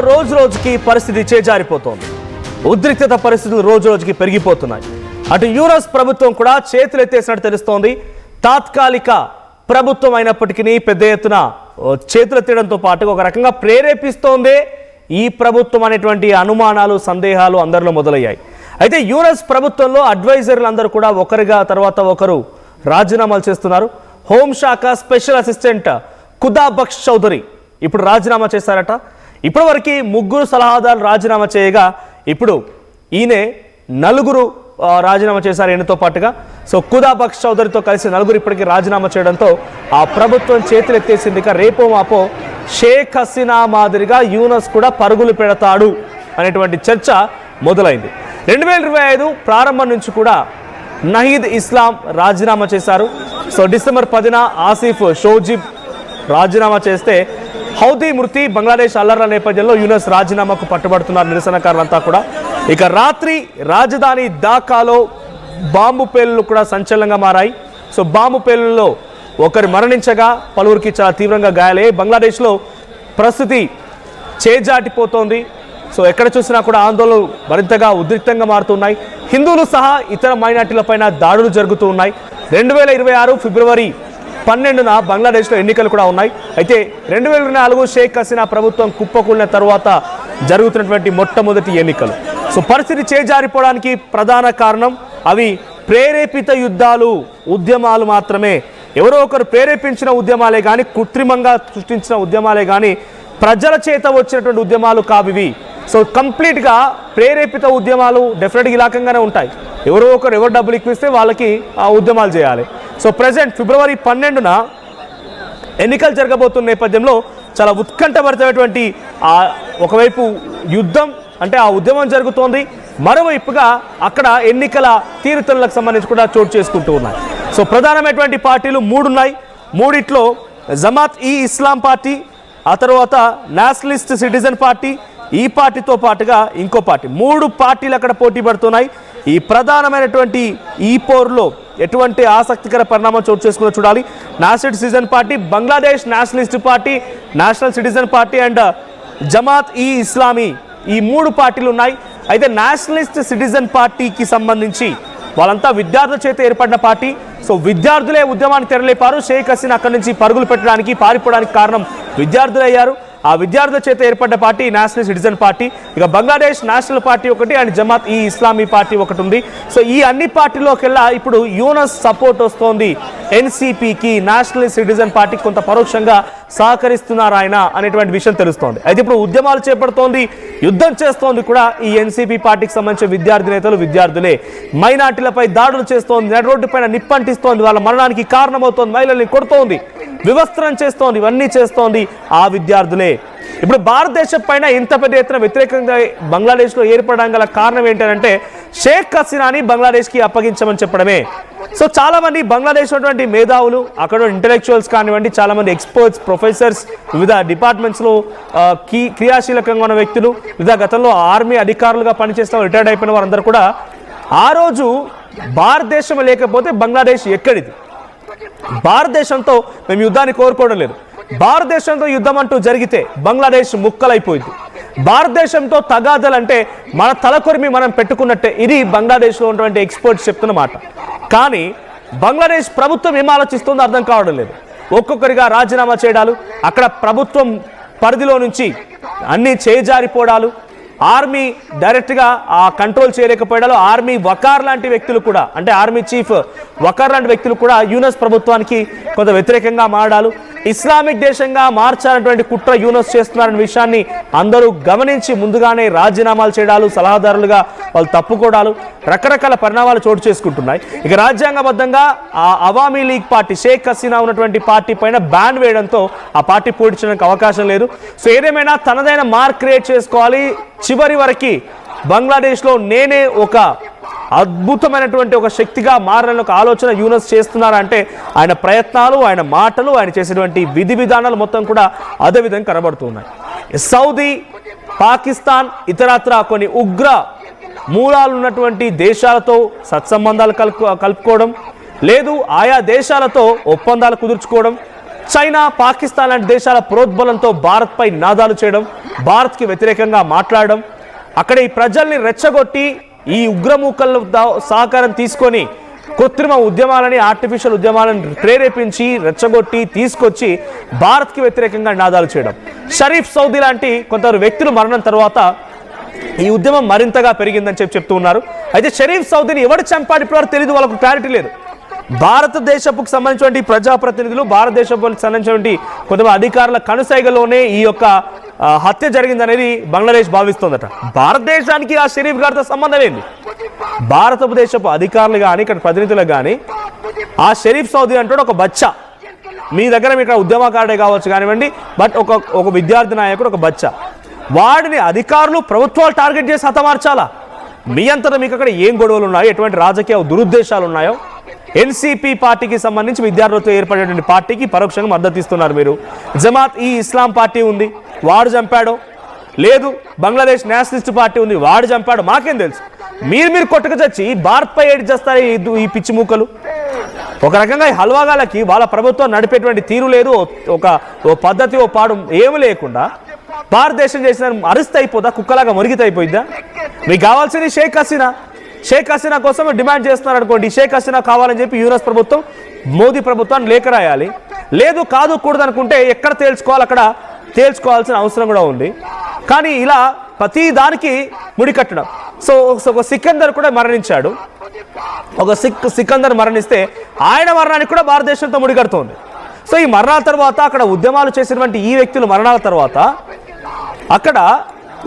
రోజు రోజుకి పరిస్థితి చేజారిపోతోంది. ఉద్రిక్తత పరిస్థితులు రోజు రోజుకి పెరిగిపోతున్నాయి. అటు యూరస్ ప్రభుత్వం కూడా చేతులెత్తేసినట్టు తెలుస్తోంది. తాత్కాలిక ప్రభుత్వం అయినప్పటికీ పెద్ద ఎత్తున చేతులెత్తడంతో పాటు ఒక రకంగా ప్రేరేపిస్తోందే ఈ ప్రభుత్వం అనేటువంటి అనుమానాలు, సందేహాలు అందరిలో మొదలయ్యాయి. అయితే యూరస్ ప్రభుత్వంలో అడ్వైజర్లు అందరూ కూడా ఒకరిగా తర్వాత ఒకరు రాజీనామాలు చేస్తున్నారు. హోంశాఖ స్పెషల్ అసిస్టెంట్ ఖుదా బక్ష్ చౌదరి ఇప్పుడు రాజీనామా చేశారట. ఇప్పటివరకు 3 సలహాదారులు రాజీనామా చేయగా ఇప్పుడు ఈయనే 4 రాజీనామా చేశారు ఈయనతో పాటుగా. సో ఖుదా బక్ష్ చౌదరితో కలిసి 4 ఇప్పటికీ రాజీనామా చేయడంతో ఆ ప్రభుత్వం చేతులెత్తేసింది. ఇక రేపో మాపో షేక్ హసీనా మాదిరిగా యూనస్ కూడా పరుగులు పెడతాడు అనేటువంటి చర్చ మొదలైంది. 2025 ప్రారంభం నుంచి కూడా నహీద్ ఇస్లాం రాజీనామా చేశారు. సో డిసెంబర్ 10న ఆసిఫ్ షోజిబ్ రాజీనామా చేస్తే హౌదీ మృతి, బంగ్లాదేశ్ అల్లర్ల నేపథ్యంలో యూనస్ రాజీనామాకు పట్టుబడుతున్నారు నిరసనకారులంతా కూడా. ఇక రాత్రి రాజధాని ఢాకాలో బాంబు పేలుళ్లు కూడా సంచలనంగా మారాయి. సో బాంబు పేలుళ్లలో ఒకరు మరణించగా పలువురికి చాలా తీవ్రంగా గాయాలయ్యాయి. బంగ్లాదేశ్లో పరిస్థితి చేజాటిపోతోంది. సో ఎక్కడ చూసినా కూడా ఆందోళనలు మరింతగా ఉద్రిక్తంగా మారుతున్నాయి. హిందువులు సహా ఇతర మైనార్టీలపైన దాడులు జరుగుతూ ఉన్నాయి. 2026 ఫిబ్రవరి 12న బంగ్లాదేశ్లో ఎన్నికలు కూడా ఉన్నాయి. అయితే 2024 షేక్ హసీనా ప్రభుత్వం కుప్పకూలిన తర్వాత జరుగుతున్నటువంటి మొట్టమొదటి ఎన్నికలు. సో పరిస్థితి చేజారిపోవడానికి ప్రధాన కారణం అవి ప్రేరేపిత యుద్ధాలు, ఉద్యమాలు మాత్రమే. ఎవరో ఒకరు ప్రేరేపించిన ఉద్యమాలే కానీ, కృత్రిమంగా సృష్టించిన ఉద్యమాలే కానీ ప్రజల చేత వచ్చినటువంటి ఉద్యమాలు కావివి. సో కంప్లీట్గా ప్రేరేపిత ఉద్యమాలు డెఫినెట్గా ఈ రకంగానే ఉంటాయి. ఎవరో ఒకరు ఎవరు డబ్బులు ఇప్పిస్తే వాళ్ళకి ఆ ఉద్యమాలు చేయాలి. సో ప్రజెంట్ ఫిబ్రవరి 12న ఎన్నికలు జరగబోతున్న నేపథ్యంలో చాలా ఉత్కంఠభరితమైనటువంటి ఒకవైపు యుద్ధం అంటే ఆ ఉద్యమం జరుగుతోంది, మరోవైపుగా అక్కడ ఎన్నికల తీరుతెన్నులకు సంబంధించి కూడా చోటు చేసుకుంటూ ఉన్నాయి. సో ప్రధానమైనటువంటి పార్టీలు 3 ఉన్నాయి. 3ట్లో జమాత్ ఈ ఇస్లాం పార్టీ, ఆ తర్వాత నేషనలిస్ట్ సిటిజన్ పార్టీ, ఈ పార్టీతో పాటుగా ఇంకో పార్టీ, 3 పార్టీలు అక్కడ పోటీ పడుతున్నాయి. ఈ ప్రధానమైనటువంటి ఈ పోరులో ఎటువంటి ఆసక్తికర పరిణామం చోటు చేసుకుని చూడాలి. National citizen party, Bangladesh Nationalist party, national citizen party and Jamaat ఈ ఇస్లామీ, ఈ 3 పార్టీలు ఉన్నాయి. అయితే నేషనలిస్ట్ సిటిజన్ పార్టీకి సంబంధించి వాళ్ళంతా విద్యార్థుల చేత ఏర్పడిన పార్టీ. సో విద్యార్థులే ఉద్యమాన్ని తెరలేపారు. షేక్ హసీనా అక్కడి నుంచి పరుగులు పెట్టడానికి, పారిపోవడానికి కారణం విద్యార్థులు అయ్యారు. ఆ విద్యార్థుల చేత ఏర్పడ్డ పార్టీ నేషనల్ సిటిజన్ పార్టీ. ఇక బంగ్లాదేశ్ నేషనల్ పార్టీ ఒకటి అండ్ జమాత్ ఈ ఇస్లామీ పార్టీ ఒకటి ఉంది. సో ఈ అన్ని పార్టీలోకెల్లా ఇప్పుడు యూనస్ సపోర్ట్ వస్తోంది ఎన్సీపీకి, నేషనల్ సిటిజన్ పార్టీకి కొంత పరోక్షంగా సహకరిస్తున్నారు ఆయన అనేటువంటి విషయం తెలుస్తోంది. అయితే ఇప్పుడు ఉద్యమాలు చేపడుతోంది, యుద్ధం చేస్తోంది కూడా ఈ ఎన్సీపీ పార్టీకి సంబంధించిన విద్యార్థి నేతలు, విద్యార్థులే. మైనార్టీలపై దాడులు చేస్తోంది, నడి రోడ్డు పైన నిప్పంటిస్తోంది, వాళ్ళ మరణానికి కారణమవుతోంది, మహిళల్ని కొడుతోంది, వివస్త్రం చేస్తోంది, ఇవన్నీ చేస్తోంది ఆ విద్యార్థులే. ఇప్పుడు భారతదేశం పైన ఇంత పెద్ద ఎత్తున వ్యతిరేకంగా బంగ్లాదేశ్లో ఏర్పడడం గల కారణం ఏంటంటే షేక్ హసీనాని బంగ్లాదేశ్కి అప్పగించమని చెప్పడమే. సో చాలా మంది బంగ్లాదేశ్ ఉన్నటువంటి మేధావులు, అక్కడ ఇంటలెక్చువల్స్ కానివ్వండి, చాలా మంది ఎక్స్పర్ట్స్, ప్రొఫెసర్స్, వివిధ డిపార్ట్మెంట్స్లో క్రియాశీలకంగా ఉన్న వ్యక్తులు, వివిధ గతంలో ఆర్మీ అధికారులుగా పనిచేసిన రిటైర్డ్ అయిపోయిన వారందరూ కూడా ఆ రోజు భారతదేశం లేకపోతే బంగ్లాదేశ్ ఎక్కడిది, భారతదేశంతో మేము యుద్ధాన్ని కోరుకోవడం లేదు, భారతదేశంతో యుద్ధం అంటూ జరిగితే బంగ్లాదేశ్ ముక్కలైపోయింది, భారతదేశంతో తగాదలంటే మన తలకొరిమి మనం పెట్టుకున్నట్టే, ఇది బంగ్లాదేశ్లో ఉన్నటువంటి ఎక్స్పర్ట్స్ చెప్తున్న మాట. కానీ బంగ్లాదేశ్ ప్రభుత్వం ఏం ఆలోచిస్తుందో అర్థం కావడం లేదు. ఒక్కొక్కరిగా రాజీనామా చేయడాలు, అక్కడ ప్రభుత్వం పరిధిలో నుంచి అన్నీ చేజారిపోవడాలు, ఆర్మీ డైరెక్ట్గా ఆ కంట్రోల్ చేయలేకపోయాడు. ఆర్మీ వకార్ లాంటి వ్యక్తులు కూడా, అంటే ఆర్మీ చీఫ్ వకార్ లాంటి వ్యక్తులు కూడా యూనస్ ప్రభుత్వానికి కొంత వ్యతిరేకంగా మారడాలు, ఇస్లామిక్ దేశంగా మార్చాలన్నటువంటి కుట్ర యూనస్ చేస్తున్నారనే విషయాన్ని అందరూ గమనించి ముందుగానే రాజీనామాలు చేయడాలు, సలహాదారులుగా వాళ్ళు తప్పుకోవడాలు, రకరకాల పరిణామాలు చోటు చేసుకుంటున్నాయి. ఇక రాజ్యాంగబద్ధంగా ఆ అవామీ లీగ్ పార్టీ, షేక్ హసీనా ఉన్నటువంటి పార్టీ పైన బ్యాన్ వేయడంతో ఆ పార్టీ పోటీ చేయడానికి అవకాశం లేదు. సో ఏదేమైనా తనదైన మార్క్ క్రియేట్ చేసుకోవాలి, చివరి వరకు బంగ్లాదేశ్లో నేనే ఒక అద్భుతమైనటువంటి ఒక శక్తిగా మారాలని ఒక ఆలోచన యూనస్ చేస్తున్నారంటే ఆయన ప్రయత్నాలు, ఆయన మాటలు, ఆయన చేసేటువంటి విధి విధానాలు మొత్తం కూడా అదే విధంగా కనబడుతున్నాయి. సౌదీ, పాకిస్తాన్, ఇతరత్ర కొన్ని ఉగ్ర మూలాలు ఉన్నటువంటి దేశాలతో సత్సంబంధాలు కలుపుకోవడం, లేదు ఆయా దేశాలతో ఒప్పందాలు కుదుర్చుకోవడం, చైనా, పాకిస్తాన్ లాంటి దేశాల ప్రోద్బలంతో భారత్పై నినాదాలు చేయడం, భారత్కి వ్యతిరేకంగా మాట్లాడడం, అక్కడ ఈ ప్రజల్ని రెచ్చగొట్టి ఈ ఉగ్రమూకల సహకారం తీసుకొని కృత్రిమ ఉద్యమాలని, ఆర్టిఫిషియల్ ఉద్యమాలను ప్రేరేపించి రెచ్చగొట్టి తీసుకొచ్చి భారత్కి వ్యతిరేకంగా నినాదాలు చేయడం. షరీఫ్ సౌదీ లాంటి కొందరు వ్యక్తులు మరణం తర్వాత ఈ ఉద్యమం మరింతగా పెరిగిందని చెప్తూ ఉన్నారు. అయితే షరీఫ్ సౌదీని ఎవరు చంపాడు ఇప్పటివరకు తెలియదు, వాళ్ళకు క్లారిటీ లేదు. భారతదేశపు సంబంధించినటువంటి ప్రజాప్రతినిధులు, భారతదేశపు సంబంధించినటువంటి కొంతమంది అధికారుల కనుసైగలోనే ఈ యొక్క హత్య జరిగిందనేది బంగ్లాదేశ్ భావిస్తోందట. భారతదేశానికి ఆ షరీఫ్ గారితో సంబంధం ఏంది? భారతదేశపు అధికారులు కానీ, ఇక్కడ ప్రతినిధులకు కానీ ఆ షరీఫ్ సౌదీ అంటాడు ఒక బచ్చా. మీ దగ్గర మీకు ఉద్యమకారుడే కావచ్చు కానివ్వండి, బట్ ఒక విద్యార్థి నాయకుడు, ఒక బచ్చా. వాడిని అధికారులు, ప్రభుత్వాలు టార్గెట్ చేసి హతమార్చాలా? మీ అంతటా మీకు అక్కడ ఏం గొడవలు ఉన్నాయో, ఎటువంటి రాజకీయ దురుద్దేశాలు ఉన్నాయో, ఎన్సీపీ పార్టీకి సంబంధించి విద్యార్థులతో ఏర్పడేటువంటి పార్టీకి పరోక్షంగా మద్దతు ఇస్తున్నారు మీరు. జమాత్ ఈ ఇస్లాం పార్టీ ఉంది, వాడు చంపాడు. లేదు, బంగ్లాదేశ్ నేషనలిస్ట్ పార్టీ ఉంది, వాడు చంపాడు. మాకేం తెలుసు? మీరు కొట్టుకు చచ్చి భారత్పై ఏడు చేస్తారు ఈ పిచ్చి మూకలు. ఒక రకంగా ఈ హల్వాగాలకి వాళ్ళ ప్రభుత్వం నడిపేటువంటి తీరు లేదు, ఓ పద్ధతి, ఓ పాడు ఏమి లేకుండా భారతదేశం చేసిన అరిస్తే అయిపోదా? కుక్కలాగా మురిగితే అయిపోయిద్దా? మీకు కావాల్సింది షేక్ హసీనా కోసం డిమాండ్ చేస్తున్నారు అనుకోండి. షేక్ హసీనా కావాలని చెప్పి యూఎస్ ప్రభుత్వం, మోదీ ప్రభుత్వాన్ని లేఖ రాయాలి. లేదు, కాదు, కూడదు అనుకుంటే ఎక్కడ తేల్చుకోవాలి అక్కడ తేల్చుకోవాల్సిన అవసరం కూడా ఉంది. కానీ ఇలా ప్రతి దానికి ముడికట్టడం. సో ఒక సికందర్ కూడా మరణించాడు. ఒక సికందర్ మరణిస్తే ఆయన మరణానికి కూడా భారతదేశంతో ముడికడుతోంది. సో ఈ మరణాల తర్వాత, అక్కడ ఉద్యమాలు చేసినటువంటి ఈ వ్యక్తుల మరణాల తర్వాత అక్కడ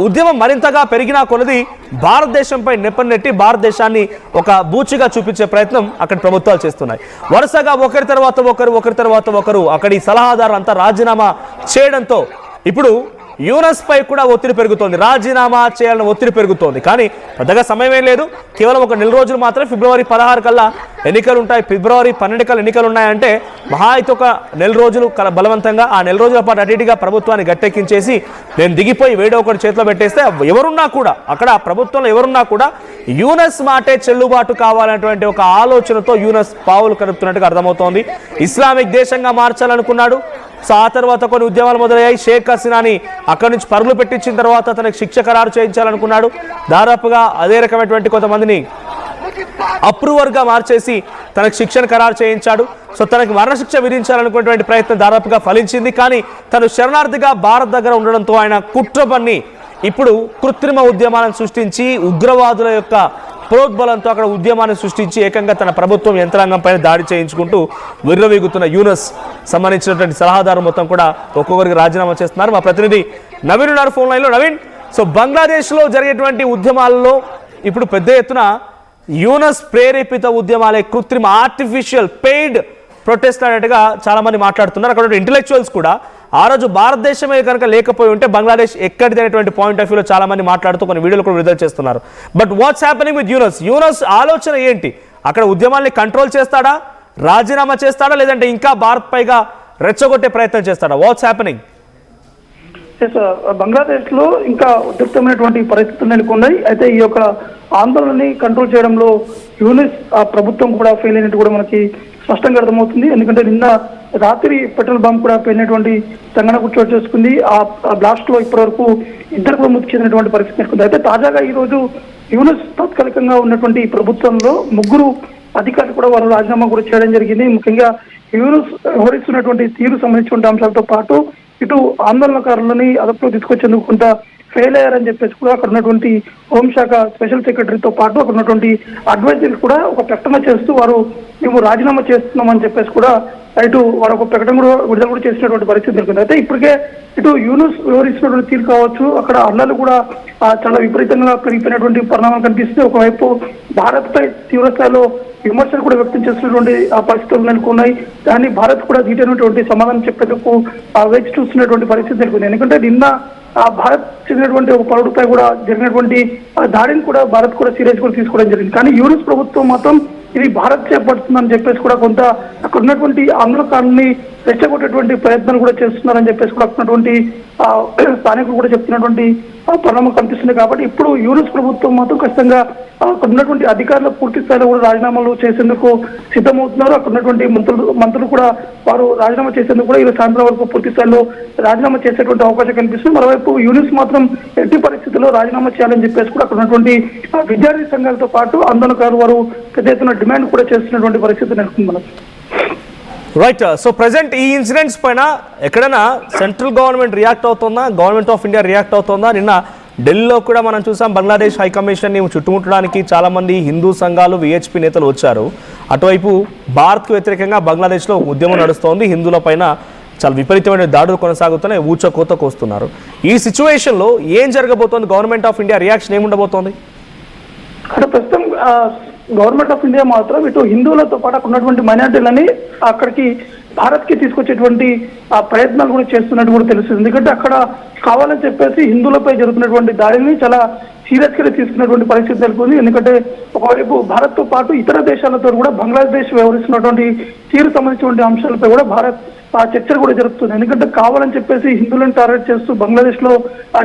ఉద్యమం మరింతగా పెరిగినా కొలది భారతదేశంపై నెప్పనెట్టి భారతదేశాన్ని ఒక బూచిగా చూపించే ప్రయత్నం అక్కడ ప్రభుత్వాలు చేస్తున్నాయి. వరుసగా ఒకరి తర్వాత ఒకరు అక్కడి సలహాదారు అంతా రాజీనామా చేయడంతో ఇప్పుడు యూనస్ పై కూడా ఒత్తిడి పెరుగుతోంది, రాజీనామా చేయాలని ఒత్తిడి పెరుగుతోంది. కానీ పెద్దగా సమయమే లేదు, కేవలం ఒక నెల రోజులు మాత్రమే. ఫిబ్రవరి 16 కల్లా ఎన్నికలు ఉంటాయి, ఫిబ్రవరి 12 కల్లా ఎన్నికలు ఉన్నాయంటే మహా అయితే ఒక నెల రోజులు బలవంతంగా ఆ నెల రోజుల పాటు అటు ఇటుగా ప్రభుత్వాన్ని గట్టెక్కించేసి నేను దిగిపోయి వేడో ఒకటి చేతిలో పెట్టేస్తే ఎవరున్నా కూడా, అక్కడ ప్రభుత్వంలో ఎవరున్నా కూడా యూనస్ మాటే చెల్లుబాటు కావాలనేటువంటి ఒక ఆలోచనతో యూనస్ పావులు కలుపుతున్నట్టుగా అర్థమవుతోంది. ఇస్లామిక్ దేశంగా మార్చాలనుకున్నాడు. సో ఆ తర్వాత కొన్ని ఉద్యమాలు మొదలయ్యాయి. షేక్ హసీనాని అక్కడి నుంచి పరుగులు పెట్టించిన తర్వాత తనకు శిక్ష ఖరారు చేయించాలనుకున్నాడు. దాదాపుగా అదే రకమైనటువంటి కొంతమందిని అప్రూవర్గా మార్చేసి తనకు శిక్షను ఖరారు చేయించాడు. సో తనకి మరణశిక్ష విధించాలనుకునేటువంటి ప్రయత్నం దాదాపుగా ఫలించింది. కానీ తను శరణార్థిగా భారత్ దగ్గర ఉండడంతో ఆయన కుట్ర పన్ని ఇప్పుడు కృత్రిమ ఉద్యమాలను సృష్టించి ఉగ్రవాదుల యొక్క ప్రోద్బలంతో అక్కడ ఉద్యమాన్ని సృష్టించి ఏకంగా తన ప్రభుత్వం యంత్రాంగం పైన దాడి చేయించుకుంటూ విర్రవీగుతున్న యూనస్ సంబంధించినటువంటి సలహాదారు మొత్తం కూడా ఒక్కొక్కరికి రాజీనామా చేస్తున్నారు. మా ప్రతినిధి నవీన్ ఉన్నారు ఫోన్ లైన్లో. నవీన్, సో బంగ్లాదేశ్లో జరిగేటువంటి ఉద్యమాలలో ఇప్పుడు పెద్ద ఎత్తున యూనస్ ప్రేరేపిత ఉద్యమాలే, కృత్రిమ ఆర్టిఫిషియల్ పెయిడ్ ప్రొటెస్ట్ అన్నట్టుగా చాలా మంది మాట్లాడుతున్నారు. అక్కడ ఇంటెలెక్చువల్స్ కూడా ఆ రోజు భారతదేశమే కనుక లేకపోయి ఉంటే బంగ్లాదేశ్ ఎక్కడిది అనేటువంటి పాయింట్ ఆఫ్ వ్యూలో చాలా మంది మాట్లాడుతూ కొన్ని వీడియోలు కూడా విడుదల చేస్తున్నారు. But what's happening with Yunus ఆలోచన ఏంటి? అక్కడ ఉద్యమాల్ని కంట్రోల్ చేస్తాడా, రాజీనామా చేస్తాడా, లేదంటే ఇంకా భారత్ పైగా రెచ్చగొట్టే ప్రయత్నం చేస్తాడా? What's happening? బంగ్లాదేశ్ లో ఇంకా ఉద్రిక్తమైనటువంటి పరిస్థితులు నెలకొన్నాయి. అయితే ఈ యొక్క ఆందోళనని కంట్రోల్ చేయడంలో యూనిస్ ప్రభుత్వం కూడా ఫెయిల్ అయినట్టు కూడా మనకి స్పష్టంగా అర్థమవుతుంది. ఎందుకంటే నిన్న రాత్రి పెట్రోల్ బంక్ కూడా పేలినటువంటి సంఘటన చోటు చేసుకుంది. ఆ బ్లాస్ట్ లో ఇప్పటి వరకు ఇద్దరు కూడా మృతి చెందినటువంటి పరిస్థితి నెలకొంది. అయితే తాజాగా ఈ రోజు యూనిస్ తాత్కాలికంగా ఉన్నటువంటి ప్రభుత్వంలో ముగ్గురు అధికారులు కూడా వారు రాజీనామా కూడా చేయడం జరిగింది. ముఖ్యంగా యూనిస్ వ్యవహరిస్తున్నటువంటి తీరు సంబంధించిన అంశాలతో పాటు ఇటు ఆందోళనకారులని అదుపులో తీసుకొచ్చేందుకు కొంత ఫెయిల్ అయ్యారని చెప్పేసి కూడా అక్కడ ఉన్నటువంటి హోంశాఖ స్పెషల్ సెక్రటరీతో పాటు అక్కడ ఉన్నటువంటి అడ్వైజర్లు కూడా ఒక ప్రకటన చేస్తూ వారు మేము రాజీనామా చేస్తున్నామని చెప్పేసి కూడా ఇటు వారు ఒక ప్రకటన కూడా విడుదల కూడా చేసినటువంటి పరిస్థితి నెలకొంది. అయితే ఇప్పటికే ఇటు యూనస్ వివరిస్తున్నటువంటి తీరు కావచ్చు, అక్కడ అల్లలు కూడా చాలా విపరీతంగా పెరిగిపోయినటువంటి పరిణామాలు కనిపిస్తుంది. ఒకవైపు భారత్ పై తీవ్రస్థాయిలో విమర్శలు కూడా వ్యక్తం చేస్తున్నటువంటి పరిస్థితులు నెలకొన్నాయి. దాన్ని భారత్ కూడా దీటైనటువంటి సమాధానం చెప్పేందుకు వేచి చూస్తున్నటువంటి పరిస్థితి నెలకొంది. ఎందుకంటే నిన్న భారత్ చెందినటువంటి ఒక పౌరుడిపై కూడా జరిగినటువంటి దాడిని కూడా భారత్ కూడా సీరియస్ కూడా తీసుకోవడం జరిగింది. కానీ యూనస్ ప్రభుత్వం మాత్రం ఇది భారత్ చేపడుతుందని చెప్పేసి కూడా కొంత అక్కడ ఉన్నటువంటి ఆందోళనకారుల్ని రెచ్చగొట్టేటువంటి ప్రయత్నాలు కూడా చేస్తున్నారని చెప్పేసి కూడా అక్కడటువంటి స్థానికులు కూడా చెప్తున్నటువంటి పరిణామం కనిపిస్తుంది. కాబట్టి ఇప్పుడు యూనిస్ ప్రభుత్వం మాత్రం ఖచ్చితంగా అక్కడ ఉన్నటువంటి అధికారులు పూర్తి స్థాయిలో కూడా రాజీనామాలు చేసేందుకు సిద్ధమవుతున్నారు. అక్కడ ఉన్నటువంటి మంత్రులు కూడా వారు రాజీనామా చేసేందుకు కూడా ఈ సాయంత్రం వరకు పూర్తి స్థాయిలో రాజీనామా చేసేటువంటి అవకాశం కనిపిస్తుంది. మరోవైపు యూనిస్ మాత్రం ఎట్టి పరిస్థితుల్లో రాజీనామా చేయాలని చెప్పేసి కూడా అక్కడ ఉన్నటువంటి విద్యార్థి సంఘాలతో పాటు ఆందోళనకారులు వారు పెద్ద ఎత్తున డిమాండ్ కూడా చేస్తున్నటువంటి పరిస్థితి నెలకొంది మనకు. రైట్. సో ప్రజెంట్ ఈ ఇన్సిడెంట్స్ పైన ఎక్కడైనా సెంట్రల్ గవర్నమెంట్ రియాక్ట్ అవుతుందా, గవర్నమెంట్ ఆఫ్ ఇండియా రియాక్ట్ అవుతుందా? నిన్న ఢిల్లీలో కూడా మనం చూసాం, బంగ్లాదేశ్ హైకమిషన్ని చుట్టుముట్టడానికి చాలామంది హిందూ సంఘాలు విహెచ్పి నేతలు వచ్చారు. అటువైపు భారత్కు వ్యతిరేకంగా బంగ్లాదేశ్లో ఉద్యమం నడుస్తోంది, హిందువుల పైన చాలా విపరీతమైన దాడులు కొనసాగుతున్నాయి, ఊచకోతకు వస్తున్నారు. ఈ సిచ్యువేషన్లో ఏం జరగబోతోంది? గవర్నమెంట్ ఆఫ్ ఇండియా రియాక్షన్ ఏముండబోతోంది? అంటే ప్రస్తుతం గవర్నమెంట్ ఆఫ్ ఇండియా మాత్రం ఇటు హిందువులతో పాటు అక్కడ ఉన్నటువంటి మైనార్టీలని అక్కడికి భారత్కి తీసుకొచ్చేటువంటి ప్రయత్నాలు కూడా చేస్తున్నట్టు కూడా తెలుస్తుంది. ఎందుకంటే అక్కడ కావాలని చెప్పేసి హిందువులపై జరుగుతున్నటువంటి దాడిని చాలా సీరియస్ గా తీసుకున్నటువంటి పరిస్థితి నెలకొంది. ఎందుకంటే ఒకవైపు భారత్ తో పాటు ఇతర దేశాలతో కూడా బంగ్లాదేశ్ వ్యవహరిస్తున్నటువంటి తీరు సంబంధించినటువంటి అంశాలపై కూడా భారత్ చర్చలు కూడా జరుపుతుంది. ఎందుకంటే కావాలని చెప్పేసి హిందువులను టార్గెట్ చేస్తూ బంగ్లాదేశ్ లో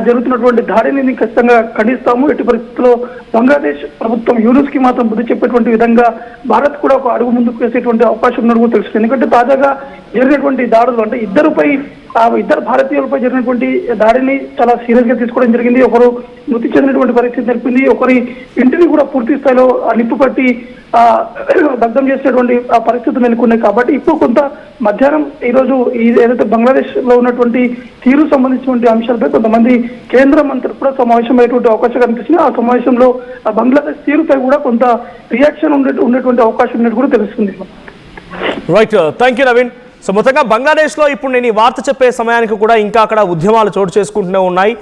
జరుగుతున్నటువంటి దాడిని ఖచ్చితంగా ఖండిస్తాము. ఎట్టి పరిస్థితుల్లో బంగ్లాదేశ్ ప్రభుత్వం యూనిస్ కి మాత్రం బుద్ధి చెప్పేటువంటి విధంగా భారత్ కూడా ఒక అడుగు ముందుకు వేసేటువంటి అవకాశం ఉన్నట్టు కూడా తెలుస్తుంది. ఎందుకంటే తాజాగా జరిగినటువంటి దాడులు అంటే ఇద్దరు భారతీయులపై జరిగినటువంటి దాడిని చాలా సీరియస్ గా తీసుకోవడం జరిగింది. ఒకరు మృతి చెందినటువంటి పరిస్థితి నెలకొంది. ఒకరి ఇంటిని కూడా పూర్తి స్థాయిలో నిప్పు పట్టి దగ్ధం చేసేటువంటి పరిస్థితులు నెలకొన్నాయి. కాబట్టి ఇప్పుడు కొంత మధ్యాహ్నం ఈరోజు ఏదైతే బంగ్లాదేశ్ లో ఉన్నటువంటి తీరు సంబంధించినటువంటి అంశాలపై కొంతమంది కేంద్ర మంత్రులు కూడా సమావేశమయ్యేటువంటి అవకాశం కనిపిస్తుంది. ఆ సమావేశంలో బంగ్లాదేశ్ తీరుపై కూడా కొంత రియాక్షన్ ఉండేటువంటి అవకాశం ఉన్నట్టు కూడా తెలుస్తుంది. Right, thank you Naveen. So మొత్తంగా బంగ్లాదేశ్లో ఇప్పుడు నేను ఈ వార్త చెప్పే సమయానికి కూడా ఇంకా అక్కడ ఉద్యమాలు చోటు చేసుకుంటూనే ఉన్నాయి.